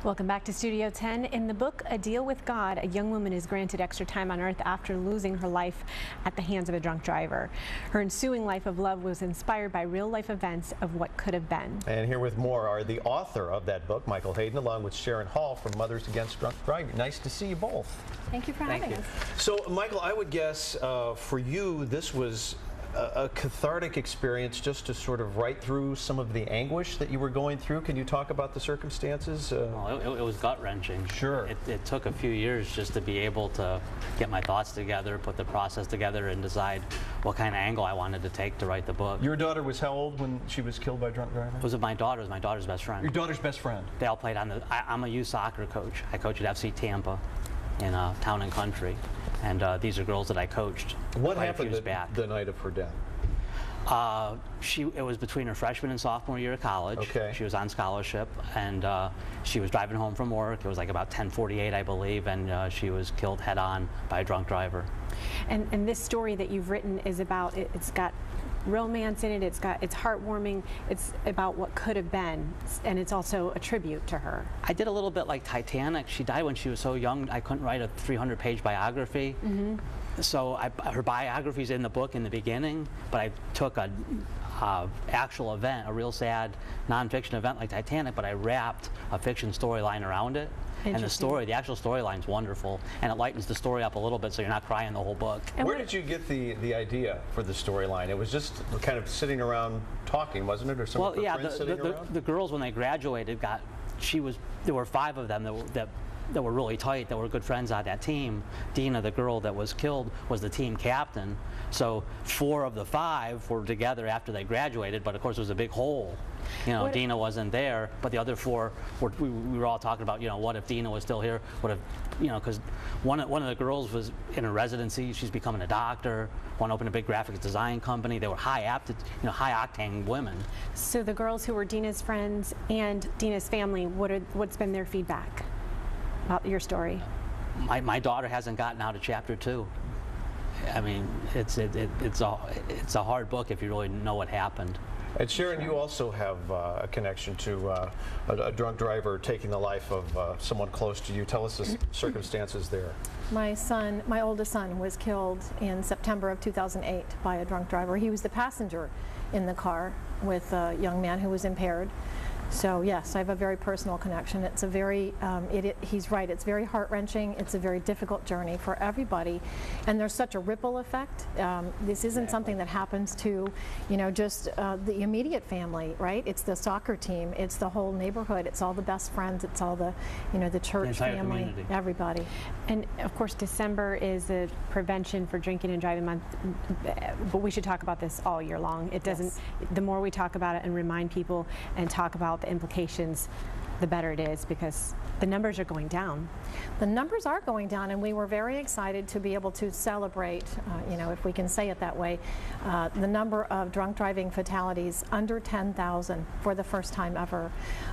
Welcome back to Studio 10. In the book, A Deal with God, a young woman is granted extra time on earth after losing her life at the hands of a drunk driver. Her ensuing life of love was inspired by real-life events of what could have been. And here with more are the author of that book, Michael Hayden, along with Sharon Hall from Mothers Against Drunk Driving. Nice to see you both. Thank you for having us. So, Michael, I would guess for you, this was a cathartic experience just to sort of write through some of the anguish that you were going through. Can you talk about the circumstances? Well, it was gut-wrenching. Sure. It took a few years just to be able to get my thoughts together, put the process together, and decide what kind of angle I wanted to take to write the book. Your daughter was how old when she was killed by a drunk driver? It was my daughter. It was my daughter's best friend. Your daughter's best friend? They all played on the... I'm a youth soccer coach. I coach at FC Tampa in Town and Country, and these are girls that I coached. What happened the night of her death? It was between her freshman and sophomore year of college. Okay. She was on scholarship, and she was driving home from work. It was like about 10:48, I believe, and she was killed head-on by a drunk driver. And this story that you've written is about, it's got romance in it, it's heartwarming, it's about what could have been, and it's also a tribute to her. I did a little bit like Titanic. She died when she was so young, I couldn't write a 300-page biography. Mm-hmm. So her biography's in the book in the beginning, but I took a actual event, a real sad nonfiction event like Titanic, but I wrapped a fiction storyline around it. And the actual storyline's wonderful, and it lightens the story up a little bit so you're not crying the whole book. And where did you get the idea for the storyline? It was just kind of sitting around talking, wasn't it? Or some of her friends sitting around? The girls, when they graduated, there were 5 of them that were really tight, that were good friends on that team. Dina, the girl that was killed, was the team captain. So 4 of the 5 were together after they graduated, but of course there was a big hole. You know, Dina wasn't there, but the other 4, we were all talking about, you know, what if Dina was still here? What if, you know, because one of the girls was in a residency, she's becoming a doctor, one opened a big graphics design company. They were high-octane women. So the girls who were Dina's friends and Dina's family, what's been their feedback about your story? My daughter hasn't gotten out of chapter 2. I mean, it's a hard book if you really know what happened. And Sharon, you also have a connection to a drunk driver taking the life of someone close to you. Tell us the circumstances there. My oldest son was killed in September of 2008 by a drunk driver. He was the passenger in the car with a young man who was impaired. So yes, I have a very personal connection. It's a very, he's right, it's very heart-wrenching. It's a very difficult journey for everybody. And there's such a ripple effect. This isn't something that happens to, you know, just the immediate family, right? It's the soccer team, it's the whole neighborhood, it's all the best friends, it's all the, you know, the church family, community. Everybody. And of course, December is the Prevention for Drinking and Driving Month, but we should talk about this all year long. It doesn't, the more we talk about it and remind people and talk about the implications, the better it is, because the numbers are going down. The numbers are going down, and we were very excited to be able to celebrate, you know, if we can say it that way, the number of drunk driving fatalities under 10,000 for the first time ever.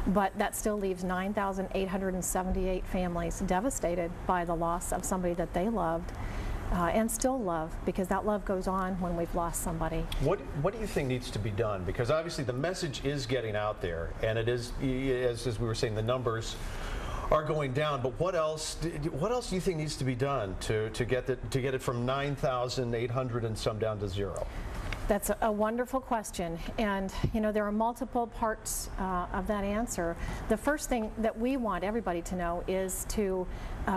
But that still leaves 9,878 families devastated by the loss of somebody that they loved. And still love, because that love goes on when we've lost somebody. What do you think needs to be done? Because obviously the message is getting out there, and it is, as we were saying, the numbers are going down. But what else do you think needs to be done to get it from 9,800 and some down to 0? That's a wonderful question, and you know, there are multiple parts of that answer. The first thing that we want everybody to know is to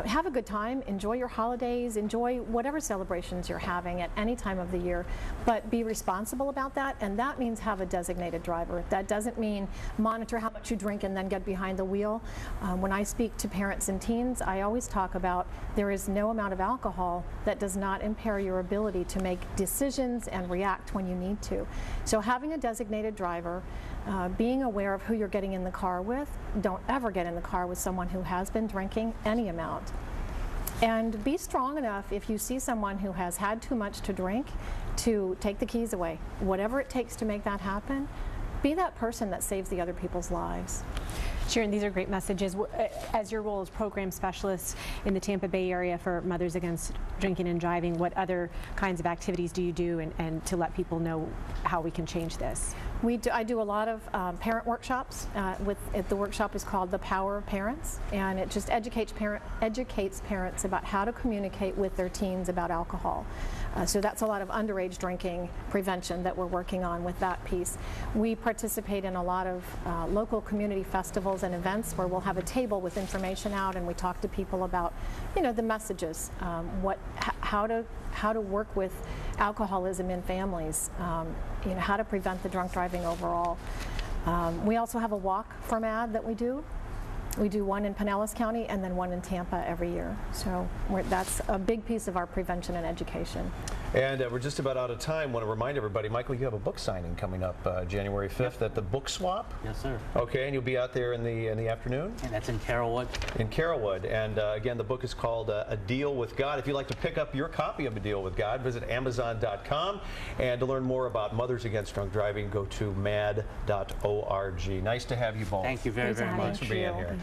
have a good time, enjoy your holidays, enjoy whatever celebrations you're having at any time of the year, but be responsible about that, and that means have a designated driver. That doesn't mean monitor how much you drink and then get behind the wheel. When I speak to parents and teens, I always talk about there is no amount of alcohol that does not impair your ability to make decisions and react when you need to. So having a designated driver, being aware of who you're getting in the car with. Don't ever get in the car with someone who has been drinking any amount. And be strong enough, if you see someone who has had too much to drink, to take the keys away. Whatever it takes to make that happen, be that person that saves the other people's lives. Sharon, these are great messages. As your role as program specialist in the Tampa Bay area for Mothers Against Drinking and Driving, what other kinds of activities do you do and to let people know how we can change this? I do a lot of parent workshops. The workshop is called The Power of Parents, and it just educates parents about how to communicate with their teens about alcohol. So that's a lot of underage drinking prevention that we're working on with that piece. We participate in a lot of local community festivals and events where we'll have a table with information out, and we talk to people about, the messages, how to work with alcoholism in families, how to prevent the drunk driving overall. We also have a walk for MADD that we do. We do one in Pinellas County and then one in Tampa every year. So that's a big piece of our prevention and education. And we're just about out of time. Want to remind everybody, Michael, you have a book signing coming up January 5th at the Book Swap. Yes, sir. Okay, and you'll be out there in the afternoon? And that's in Carrollwood. In Carrollwood. And again, the book is called A Deal with God. If you'd like to pick up your copy of A Deal with God, visit Amazon.com. And to learn more about Mothers Against Drunk Driving, go to madd.org. Nice to have you both. Thank you very, very much. Thanks for being here.